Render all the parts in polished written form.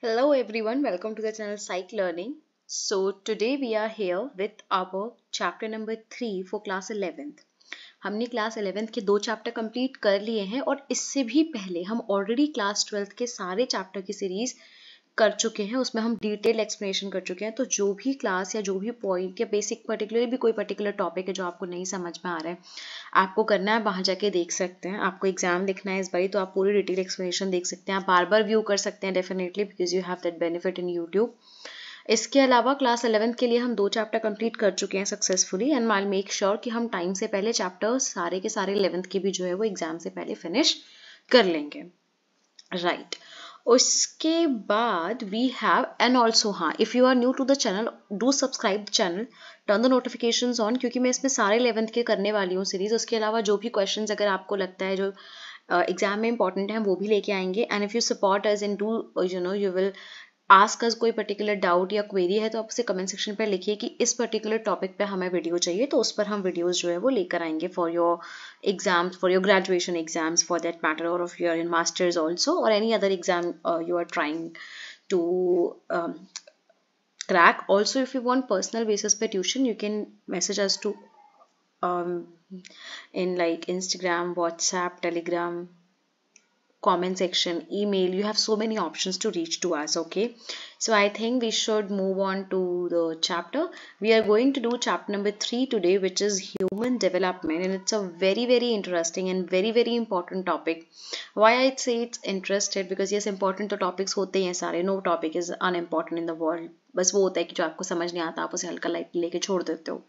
Hello everyone, welcome to the channel Psych Learning. So today we are here with our chapter number 3 for class 11th. हमने class 11th के 2 chapter complete कर लिए हैं और इससे भी पहले हम ऑलरेडी क्लास 12th के सारे चैप्टर की सीरीज कर चुके हैं. उसमें हम डिटेल एक्सप्लेनेशन कर चुके हैं. तो जो भी क्लास या जो भी पॉइंट या बेसिक पर्टिकुलर भी कोई पर्टिकुलर टॉपिक है जो आपको नहीं समझ में आ रहा है, आपको करना है, वहाँ जाके देख सकते हैं. आपको एग्जाम लिखना है इस बारी तो आप पूरी डिटेल एक्सप्लेनेशन देख सकते हैं. आप बार बार व्यू कर सकते हैं definitely because you have that benefit in YouTube. इसके अलावा क्लास 11th के लिए हम 2 चैप्टर कंप्लीट कर चुके हैं successfully and I make sure कि हम टाइम से पहले चैप्टर्स सारे के सारे 11th के भी जो है वो एग्जाम से पहले फिनिश कर लेंगे. राइट. उसके बाद वी हैव एंड ऑल्सो हाँ, if you are new to the channel do subscribe the channel, turn the notifications on, क्योंकि मैं इसमें सारे 11th के करने वाली हूँ सीरीज. उसके अलावा जो भी क्वेश्चंस अगर आपको लगता है जो एग्जाम में इंपॉर्टेंट है वो भी लेके आएंगे. And if you support us in do you will ask us कोई पर्टिकुलर डाउट या क्वेरी है तो आप उसे कमेंट सेक्शन पर लिखिए कि इस पर्टिकुलर टॉपिक पे हमें वीडियो चाहिए, तो उस पर हम वीडियोस जो है वो लेकर आएंगे for your exams, for your graduation exams for that matter, और of your in masters also और any other exam you are trying to crack. Also, if you want personal basis per tuition, you can message us to in like Instagram, WhatsApp, Telegram, comment section, email. You have so many options to reach to us. Okay, so I think we should move on to the chapter. We are going to do chapter number 3 today, which is human development, and it's a very interesting and very important topic. Why I say it's interested, because yes, important तो topics होते ही हैं सारे. No topic is unimportant in the world. बस वो होता है कि जो आपको समझ नहीं आता आप उसे हल्का लाइट लेके छोड़ देते हो,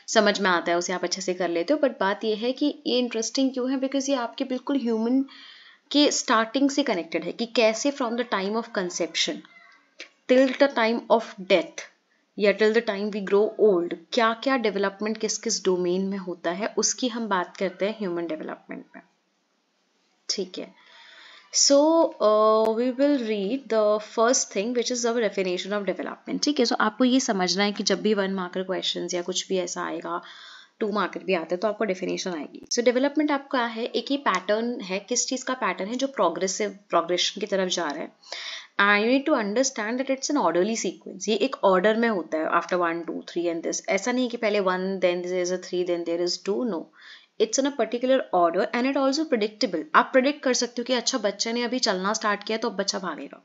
समझ में आता है उसे आप अच्छे से कर लेते हो. बट बात ये है कि ये इंटरेस्टिंग क्यों है, बिकॉज ये आपके बिल्कुल ह्यूमन के स्टार्टिंग से कनेक्टेड है कि कैसे from the time of conception till the time of death या till the time we grow old क्या क्या डेवलपमेंट किस किस डोमेन में होता है, उसकी हम बात करते हैं ह्यूमन डेवलपमेंट में. ठीक है. So we will read the first thing which is our definition of development. ठीक है. So आपको ये समझना है कि जब भी 1 मार्कर क्वेश्चंस या कुछ भी ऐसा आएगा, 2 मार्कर भी आते हैं तो आपको डेफिनेशन आएगी. सो डेवलपमेंट आपका है एक ही पैटर्न है. किस चीज़ का पैटर्न है? जो प्रोग्रेशन की तरफ जा रहा है. And you need to understand that it's an orderly sequence. ये एक ऑर्डर में होता है आफ्टर 1 2 3 एंड दिस. ऐसा नहीं कि पहले 1 then there is a 3 then there is 2. No, it's in a particular order and it also predictable. आप प्रिडिक्ट कर सकते हो कि अच्छा बच्चे ने अभी चलना स्टार्ट किया तो अब बच्चा भागेगा.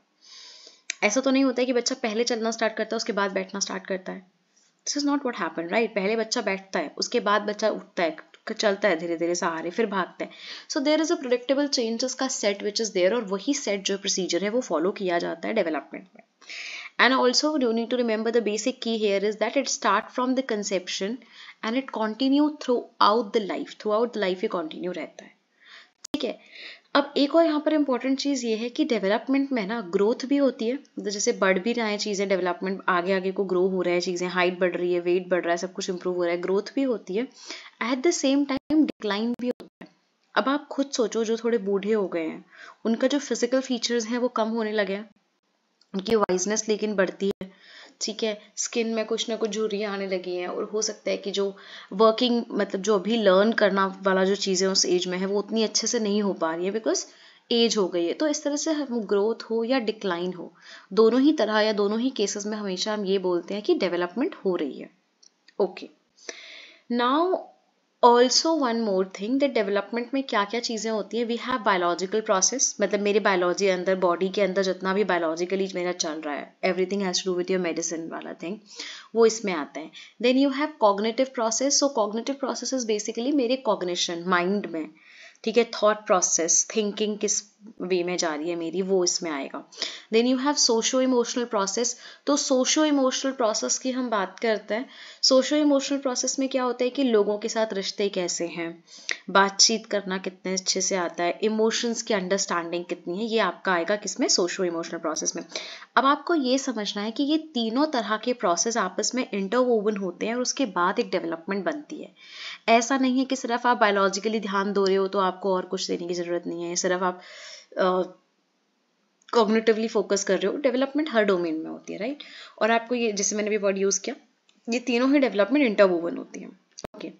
ऐसा तो नहीं होता है कि बच्चा पहले चलना स्टार्ट करता है उसके बाद बैठना स्टार्ट करता है. This is not what happen, right. पहले बच्चा बैठता है, उसके बाद बच्चा उठता है, चलता है धीरे धीरे सहारे, फिर भागता है. So there is a predictable changes का सेट विच इज देयर, और वही सेट जो प्रोसीजर है वो फॉलो किया जाता है डेवलपमेंट में. And also you need to remember the basic key here is that it start from the conception and it continue throughout the life ये continue रहता है. ठीक है. अब एक और यहाँ पर इम्पोर्टेंट चीज़ ये है कि डेवलपमेंट में ना ग्रोथ भी होती है. तो जैसे बढ़ भी रहा है चीज़ें, डेवलपमेंट आगे आगे को ग्रो हो रहा है चीज़ें, हाइट बढ़ रही है, वेट बढ़ रहा है, सब कुछ इंप्रूव हो रहा है, ग्रोथ भी होती है. At the same time decline भी होता है. अब आप खुद सोचो जो थोड़े बूढ़े हो गए हैं उनका जो फिजिकल फीचर्स हैं वो कम होने लगे हैं, उनकी वाइजनेस लेकिन बढ़ती है. ठीक है. स्किन में कुछ ना कुछ झुर्रियाँ आने लगी हैं, और हो सकता है कि जो वर्किंग मतलब जो अभी लर्न करना वाला जो चीज़ें उस एज में है वो उतनी अच्छे से नहीं हो पा रही है बिकॉज एज हो गई है. तो इस तरह से हम ग्रोथ हो या डिक्लाइन हो, दोनों ही तरह या दोनों ही केसेस में हमेशा हम ये बोलते हैं कि डेवलपमेंट हो रही है. Okay. Now also one more thing that development में क्या क्या चीज़ें होती हैं. वी हैव बायोलॉजिकल प्रोसेस, मतलब मेरे बायोलॉजी अंदर बॉडी के अंदर जितना भी बायोलॉजिकली मेरा चल रहा है, everything has to do with your medicine वाला थिंग, वो इसमें आता है. Then you have cognitive process. So cognitive process is basically मेरे कॉग्निशन माइंड में. ठीक है. थॉट प्रोसेस, थिंकिंग किस वे में जा रही है मेरी, वो इसमें आएगा. Then you have socio emotional process. तो सोशो इमोशनल प्रोसेस की हम बात करते हैं. सोशो इमोशनल प्रोसेस में क्या होता है कि लोगों के साथ रिश्ते कैसे हैं, बातचीत करना कितने अच्छे से आता है, इमोशंस की अंडरस्टैंडिंग कितनी है, ये आपका आएगा किसमें, सोशो इमोशनल प्रोसेस में. अब आपको ये समझना है कि ये तीनों तरह के प्रोसेस आपस में इंटरवोवन होते हैं और उसके बाद एक डेवलपमेंट बनती है. ऐसा नहीं है कि सिर्फ आप बायोलॉजिकली ध्यान दे रहे हो तो आपको और कुछ देने की जरूरत नहीं है, सिर्फ आप कॉग्निटिवली फोकस कर रहे हो. डेवलपमेंट हर डोमेन में होती है, राइट. और आपको ये, जैसे मैंने भी वर्ड यूज किया, ये तीनों ही डेवलपमेंट इंटरवोवन होती हैं. Okay.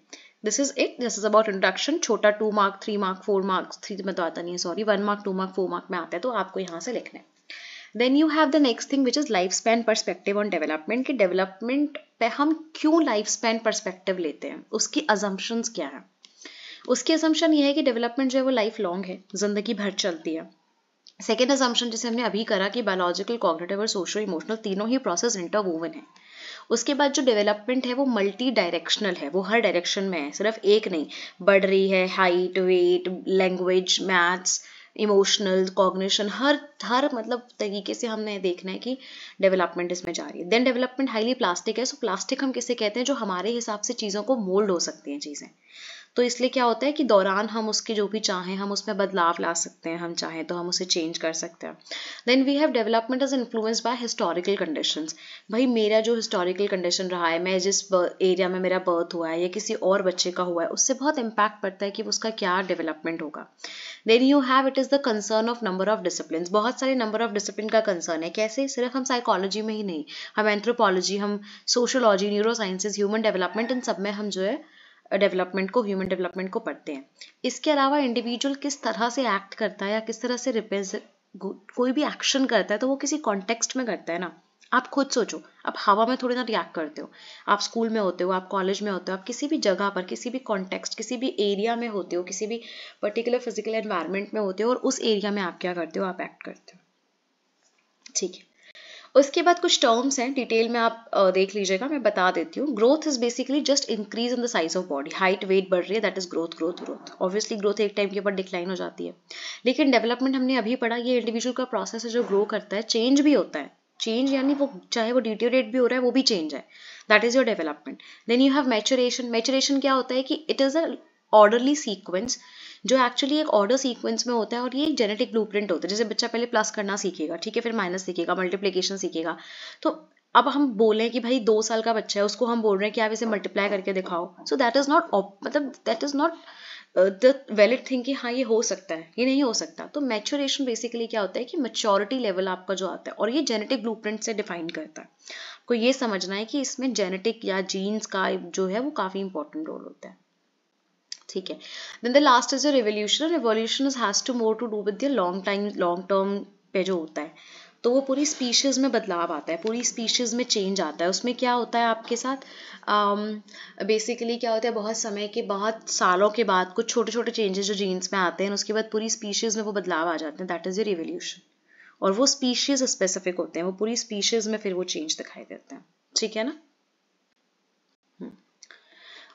This is it. This is about introduction. छोटा 2 मार्क 3 मार्क 4 मार्क्स, 3 में तो आता नहीं है, सॉरी, 1 मार्क 2 मार्क 4 मार्क में आता है, तो आपको यहाँ से लिखना है. Then you have the next thing which is life span perspective on development, कि डेवलपमेंट पे हम क्यों लाइफ स्पैन परस्पेक्टिव लेते हैं, उसकी अजम्पशंस क्या है। उसकी असम्पशन ये है कि डेवलपमेंट जो है वो लाइफ लॉन्ग है, जिंदगी भर चलती है। सेकेंड असम्पशन जैसे हमने अभी करा कि बायोलॉजिकल, कॉग्निटिव और सोशो इमोशनल तीनों ही प्रोसेस इंटरवोवन है। उसके बाद जो डेवलपमेंट है वो मल्टी डायरेक्शनल है, वो हर डायरेक्शन में है, सिर्फ एक नहीं, बढ़ रही है, height, weight, language, maths, emotional, cognition, हर मतलब तरीके से हमने देखना है कि डेवलपमेंट इसमें जा रही है। देन डेवलपमेंट हाईली प्लास्टिक है। सो प्लास्टिक हम किसे कहते हैं, जो हमारे हिसाब से चीज़ों को मोल्ड हो सकती हैं चीज़ें। तो इसलिए क्या होता है कि दौरान हम उसके जो भी चाहें हम उसमें बदलाव ला सकते हैं, हम चाहें तो हम उसे चेंज कर सकते हैं। Then we have development is influenced by historical conditions. भाई मेरा जो हिस्टोरिकल कंडीशन रहा है, मैं जिस एरिया में मेरा बर्थ हुआ है या किसी और बच्चे का हुआ है, उससे बहुत इम्पैक्ट पड़ता है कि उसका क्या डेवलपमेंट होगा। Then you have it is the concern of number of discipline. बहुत सारे नंबर ऑफ डिसिप्लिन का कंसर्न है। कैसे? सिर्फ हम साइकोलॉजी में ही नहीं, हम एंथ्रोपोलॉजी, हम sociology, neuro sciences, human development, इन सब में हम जो है डेवलपमेंट को, ह्यूमन डेवलपमेंट को पढ़ते हैं। इसके अलावा इंडिविजुअल किस तरह से एक्ट करता है या किस तरह से कोई भी एक्शन करता है तो वो किसी कॉन्टेक्स्ट में करता है ना। आप खुद सोचो, आप हवा में थोड़ी ना रिएक्ट करते हो, आप स्कूल में होते हो, आप कॉलेज में होते हो, आप किसी भी जगह पर, किसी भी कॉन्टेक्स्ट, किसी भी एरिया में होते हो, किसी भी पर्टिकुलर फिजिकल एनवायरनमेंट में होते हो, और उस एरिया में आप क्या करते हो, आप एक्ट करते हो। ठीक है, उसके बाद कुछ टर्म्स हैं, डिटेल में आप देख लीजिएगा, मैं बता देती हूँ। Growth is basically just increase in the size of body, height weight बढ़ रही है, that is growth. Growth obviously growth एक टाइम के ऊपर डिक्लाइन हो जाती है, लेकिन डेवलपमेंट हमने अभी पढ़ा, ये इंडिविजुअल का प्रोसेस है जो ग्रो करता है, चेंज भी होता है। चेंज यानी वो चाहे वो डिटेरियोरेट भी हो रहा है, वो भी चेंज है, that is your development. Then you have maturation. Maturation क्या होता है कि it is a orderly sequence, जो एक्चुअली एक ऑर्डर सीक्वेंस में होता है, और ये एक जेनेटिक ब्लूप्रिंट होता है। जैसे बच्चा पहले प्लस करना सीखेगा, ठीक है, फिर माइनस सीखेगा, मल्टीप्लिकेशन सीखेगा। तो अब हम बोलें कि भाई 2 साल का बच्चा है, उसको हम बोल रहे हैं कि आप इसे मल्टीप्लाई करके दिखाओ, सो दैट इज नॉट, मतलब that is not the valid thing कि हाँ ये हो सकता है, ये नहीं हो सकता। तो मैच्योरेशन बेसिकली क्या होता है कि मैच्योरिटी लेवल आपका जो आता है, और ये जेनेटिक ब्लूप्रिंट से डिफाइन करता है। आपको ये समझना है कि इसमें जेनेटिक या जीन्स का जो है वो काफी इंपॉर्टेंट रोल होता है। ठीक है, then the last is revolution. Revolution has to more to do with the long term पे जो होता है, तो वो पूरी स्पीशीज में बदलाव आता है, पूरी स्पीशीज में चेंज आता है। उसमें क्या होता है आपके साथ, बेसिकली क्या होता है, बहुत समय के, बहुत सालों के बाद कुछ छोटे छोटे चेंजेस जो जीन्स में आते हैं, उसके बाद पूरी स्पीशीज में वो बदलाव आ जाते हैं, दैट इज द रिवोल्यूशन। और वो स्पीशीज स्पेसिफिक होते हैं, वो पूरी स्पीशीज में फिर वो चेंज दिखाई देते हैं। ठीक है ना।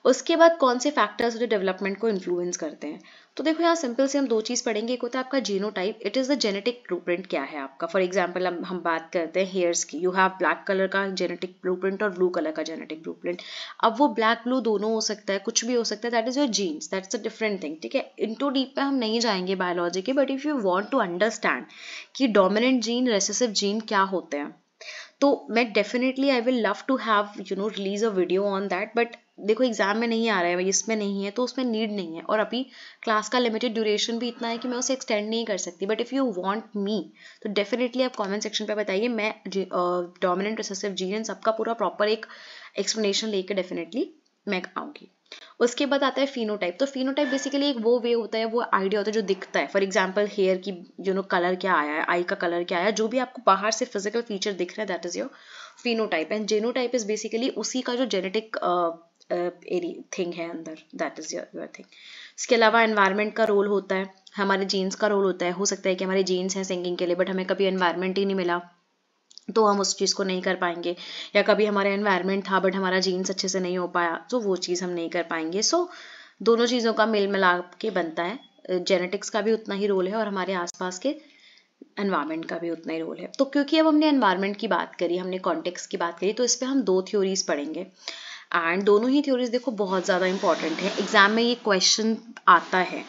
उसके बाद कौन से फैक्टर्स जो डेवलपमेंट को इन्फ्लुएंस करते हैं, तो देखो यहाँ सिंपल से हम 2 चीज़ पढ़ेंगे। एक होता है आपका genotype, it is the genetic blueprint क्या है आपका। फॉर एग्जांपल हम बात करते हैं हेयर्स की, यू हैव ब्लैक कलर का जेनेटिक ब्लूप्रिंट और ब्लू कलर का जेनेटिक ब्लूप्रिंट। अब वो ब्लैक ब्लू दोनों हो सकता है, कुछ भी हो सकता है, that is your genes, that's a different thing. ठीक है, इनटू डीप पे हम नहीं जाएंगे बायोलॉजी के, but if you want to understand कि डोमिनेंट जीन, रेसेसिव जीन क्या होते हैं, तो मैं definitely I will love to have release a video on that. But देखो एग्जाम में नहीं आ रहा है, इसमें नहीं है, तो उसमें नीड नहीं है, और अभी क्लास का लिमिटेड ड्यूरेशन भी इतना है कि मैं उसे एक्सटेंड नहीं कर सकती। But if you want me, तो डेफिनेटली आप कमेंट सेक्शन पे बताइए, मैं डोमिनेंट रिसेसिव जीन सबका पूरा प्रॉपर एक एक्सप्लेनेशन लेकर डेफिनेटली मैं आऊँगी। उसके बाद आता है फिनोटाइप। तो फिनोटाइप बेसिकली एक वो वे होता है, वो आइडिया होता है जो दिखता है। फॉर एग्जांपल हेयर की कलर क्या आया है, आई का कलर क्या आया, जो भी आपको बाहर से फिजिकल फीचर दिख रहा है, that is your phenotype. And genotype is basically उसी का जो जेनेटिक थिंग है अंदर, दैट इज योर थिंग। इसके अलावा एनवायरनमेंट का रोल होता है, हमारे जीन्स का रोल होता है। हो सकता है कि हमारे जीन्स हैं सिंगिंग के लिए, बट हमें कभी एनवायरनमेंट ही नहीं मिला, तो हम उस चीज़ को नहीं कर पाएंगे। या कभी हमारा एनवायरनमेंट था बट हमारा जीन्स अच्छे से नहीं हो पाया, तो वो चीज़ हम नहीं कर पाएंगे। सो दोनों चीज़ों का मेल मिलाप के बनता है। जेनेटिक्स का भी उतना ही रोल है और हमारे आसपास के एनवायरनमेंट का भी उतना ही रोल है। तो क्योंकि अब हमने एनवायरनमेंट की बात करी, हमने कॉन्टेक्स्ट की बात करी, तो इस पर हम 2 थ्योरीज पढ़ेंगे। एंड दोनों ही थ्योरीज देखो बहुत ज़्यादा इंपॉर्टेंट है, एग्जाम में ये क्वेश्चन आता है।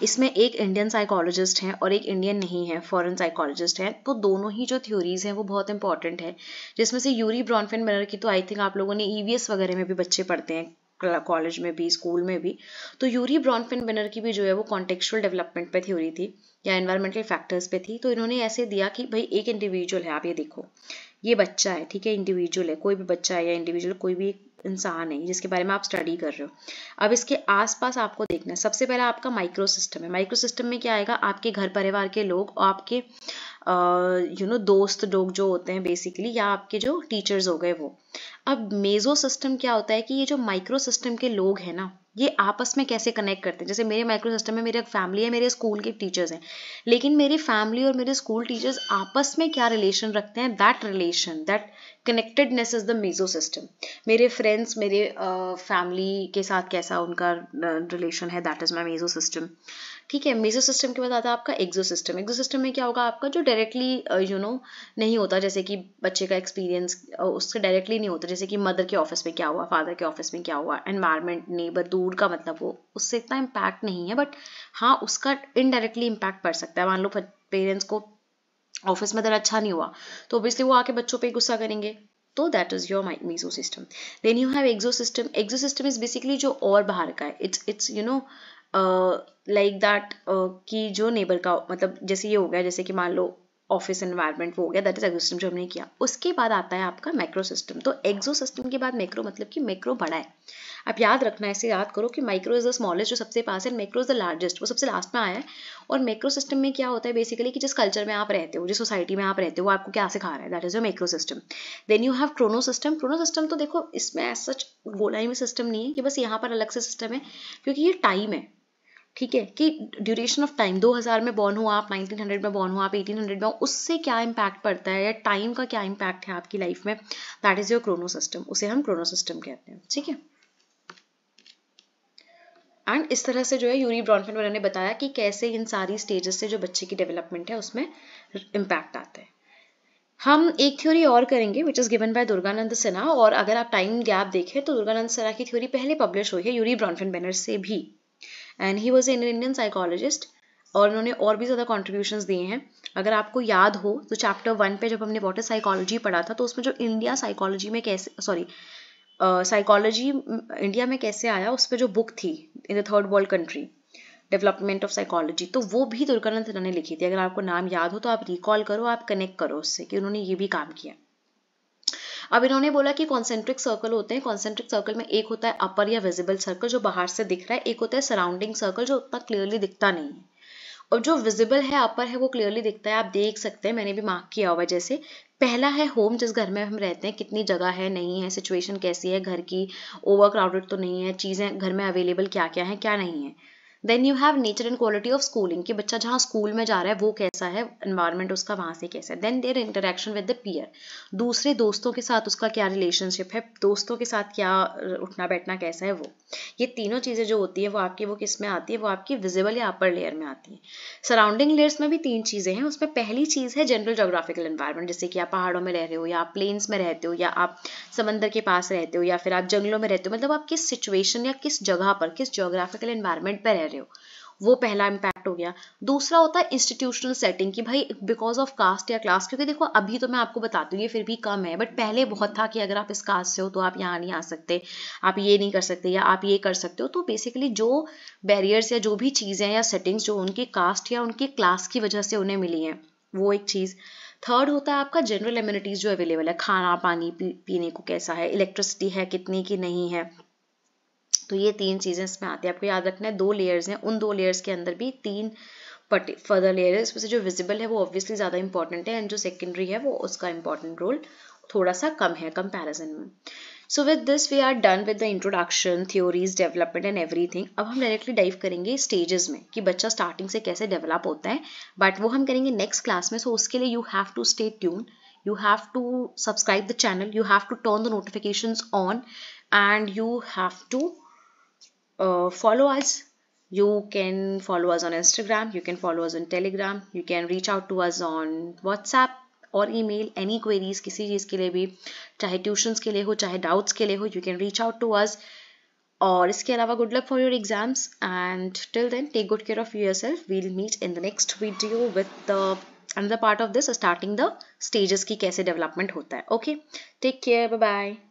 इसमें एक इंडियन साइकोलॉजिस्ट हैं और एक इंडियन नहीं है, फॉरेन साइकोलॉजिस्ट हैं। तो दोनों ही जो थ्योरीज हैं वो बहुत इंपॉर्टेंट है, जिसमें से यूरी ब्रॉनफेन-मिलर की तो आई थिंक आप लोगों ने ईवीएस वगैरह में भी बच्चे पढ़ते हैं, कॉलेज में भी, स्कूल में भी। तो यूरी ब्रॉनफेन-मिलर की भी जो है वो कॉन्टेक्चुअल डेवलपमेंट पे थ्योरी थी या एनवायरमेंटल फैक्टर्स पे थी। तो इन्होंने ऐसे दिया कि भाई एक इंडिविजुअल है, आप ये देखो, ये बच्चा है, ठीक है, इंडिविजुअल है, कोई भी बच्चा है या इंडिविजुअल, कोई भी इंसान है जिसके बारे में आप स्टडी कर रहे हो। अब इसके आसपास आपको देखना है, सबसे पहला आपका माइक्रो सिस्टम है। माइक्रो सिस्टम में क्या आएगा, आपके घर परिवार के लोग, आपके दोस्त लोग जो होते हैं बेसिकली, या आपके जो टीचर्स हो गए वो। अब मेजो सिस्टम क्या होता है कि ये जो माइक्रो सिस्टम के लोग हैं ना, ये आपस में कैसे कनेक्ट करते हैं। जैसे मेरे माइक्रो सिस्टम में मेरी फैमिली है, मेरे स्कूल के टीचर्स हैं, लेकिन मेरी फैमिली और मेरे स्कूल टीचर्स आपस में क्या रिलेशन रखते हैं, that relation, that connectedness is the meso system. मेरे फ्रेंड्स, मेरे फैमिली के साथ कैसा उनका रिलेशन है, that is my meso system. ठीक है, मेजो सिस्टम के बाद आता है आपका एक्सो सिस्टम। एक्सो सिस्टम में क्या होगा आपका, जो डायरेक्टली नहीं होता, जैसे कि बच्चे का एक्सपीरियंस उससे डायरेक्टली नहीं होता, जैसे कि मदर के ऑफिस में क्या हुआ, फादर के ऑफिस में क्या हुआ, एनवायरमेंट, नेबर, दूर का मतलब वो उससे इतना इम्पैक्ट नहीं है, बट हाँ उसका इनडायरेक्टली इम्पैक्ट पड़ सकता है। मान लो पेरेंट्स को ऑफिस में अच्छा नहीं हुआ तो ऑब्वियसली वो आके बच्चों पे गुस्सा करेंगे, तो that is your meso system. Then you have exo system. Exo system is basically जो और बाहर का है, इट्स लाइक दैट कि जो नेबर का मतलब, जैसे ये हो गया, जैसे कि मान लो ऑफिस एनवायरनमेंट वो हो गया, दैट इज एक्सो सिस्टम जो हमने किया। उसके बाद आता है आपका मैक्रो सिस्टम। तो एक्सो सिस्टम के बाद मैक्रो, मतलब कि मैक्रो बड़ा है। आप याद रखना, ऐसे याद करो कि माइक्रो इज द स्मॉलेस्ट जो सबसे पास है, मैक्रो इज द लार्जेस्ट वो सबसे लास्ट में आया है। और मैक्रो सिस्टम में क्या होता है बेसिकली कि जिस कल्चर में आप रहते हो, जिस सोसाइटी में आप रहते हो, वो आपको क्या सिखा रहा है, that is your macro system. Then you have chrono system. Chrono system तो देखो इसमें एज सच गोलाई में सिस्टम नहीं है कि बस यहाँ पर अलग से सिस्टम है, क्योंकि ये टाइम है। ठीक है, कि ड्यूरेशन ऑफ टाइम, 2000 में बॉर्न हुआ आप, 1900 में बॉर्न हुआ आप, 1800 में, उससे क्या इम्पैक्ट पड़ता है, या टाइम का क्या इम्पैक्ट है आपकी लाइफ में, that is your Chrono system. उसे हम क्रोनो सिस्टम कहते हैं। ठीक है, एंड इस तरह से जो है यूरी ब्रॉनफेन ने बताया कि कैसे इन सारी स्टेजेस से जो बच्चे की डेवलपमेंट है उसमें इम्पैक्ट आता है। हम एक थ्योरी और करेंगे which is given by Durganand Sinha, और अगर आप टाइम गैप देखें तो दुर्गानंद सिन्हा की थ्योरी पहले पब्लिश हुई है यूरी ब्रॉनफेन से भी, and he was an Indian psychologist, और उन्होंने और भी ज़्यादा कॉन्ट्रीब्यूशंस दिए हैं। अगर आपको याद हो तो चैप्टर 1 पे जब हमने व्हाट इज साइकोलॉजी पढ़ा था, तो उसमें जो इंडिया साइकोलॉजी में कैसे साइकोलॉजी इंडिया में कैसे आया, उस पर जो बुक थी in the third world country, development of psychology, तो वो भी दुर्गानंद सिन्हा ने लिखी थी। अगर आपको नाम याद हो तो आप रिकॉल करो, आप कनेक्ट करो उससे कि उन्होंने ये भी काम किया। अब इन्होंने बोला कि कॉन्सेंट्रिक सर्कल होते हैं। कॉन्सेंट्रिक सर्कल में एक होता है अपर या विजिबल सर्कल जो बाहर से दिख रहा है, एक होता है सराउंडिंग सर्कल जो उतना क्लियरली दिखता नहीं है, और जो विजिबल है अपर है वो क्लियरली दिखता है, आप देख सकते हैं, मैंने भी मार्क किया हुआ है। जैसे पहला है होम, जिस घर में हम रहते हैं, कितनी जगह है, नहीं है, सिचुएशन कैसी है घर की, ओवर क्राउडेड तो नहीं है, चीज़ें घर में अवेलेबल क्या क्या है क्या नहीं है। Then you have nature and quality of schooling, कि बच्चा जहाँ स्कूल में जा रहा है वो कैसा है, एनवायरनमेंट उसका वहाँ से कैसा है। Then their interaction with the peer, दूसरे दोस्तों के साथ उसका क्या रिलेशनशिप है, दोस्तों के साथ क्या उठना बैठना कैसा है वो। ये तीनों चीज़ें जो होती है वो आपकी वो किस में आती है, वो आपकी विजिबल या अपर लेयर में आती है। सराउंडिंग लेयर्स में भी 3 चीज़ें हैं। उसमें पहली चीज़ है जनरल जोग्राफिकल एनवायरनमेंट, जैसे कि आप पहाड़ों में रह रहे हो, या आप प्लेन्स में रहते हो, या आप समंदर के पास रहते हो, या फिर आप जंगलों में रहते हो, मतलब आप किस सिचुएशन या किस जगह पर, किस जोग्राफिकल एनवायरनमेंट पर रह रहे हो, वो पहला इम्पैक्ट हो गया। दूसरा होता है इंस्टीट्यूशनल सेटिंग, कि भाई बिकॉज ऑफ कास्ट या क्लास, क्योंकि देखो अभी तो मैं आपको बताती हूँ ये फिर भी कम है, बट पहले बहुत था कि अगर आप इस कास्ट से हो तो आप यहाँ नहीं आ सकते, आप ये नहीं कर सकते, या आप ये कर सकते हो। तो बेसिकली जो बैरियर्स या जो भी चीज़ें या सेटिंग्स जो उनकी कास्ट या उनकी क्लास की वजह से उन्हें मिली हैं, वो एक चीज़। थर्ड होता है आपका जनरल एमिनिटीज जो अवेलेबल है, खाना पानी पीने को कैसा है, इलेक्ट्रिसिटी है कितनी की नहीं है। तो ये 3 चीज़ें इसमें आती है, आपको याद रखना है। 2 लेयर्स हैं, उन 2 लेयर्स के अंदर भी 3 फर्दर लेयर है। इसमें से जो विजिबल है वो ऑब्वियसली ज़्यादा इंपॉर्टेंट है, एंड जो सेकेंडरी है वो उसका इंपॉर्टेंट रोल थोड़ा सा कम है कंपैरिजन में। So with this we are done with the introduction, theories, development and everything. अब हम डायरेक्टली डाइव करेंगे स्टेजेस में कि बच्चा स्टार्टिंग से कैसे डेवलप होता है, बट वो हम करेंगे नेक्स्ट क्लास में। सो उसके लिए you have to stay tuned, you have to subscribe the channel, you have to turn the notifications on, and you have to follow us. You can follow us on Instagram, you can follow us on Telegram, you can reach out to us on WhatsApp और email, any queries किसी चीज़ के लिए भी, चाहे tuitions के लिए हो चाहे डाउट्स के लिए हो, you can reach out to us. और इसके अलावा good luck for your exams, and till then take good care of yourself. We'll meet in the next video with the another part of this, starting the stages की कैसे development होता है. Okay, take care, bye bye.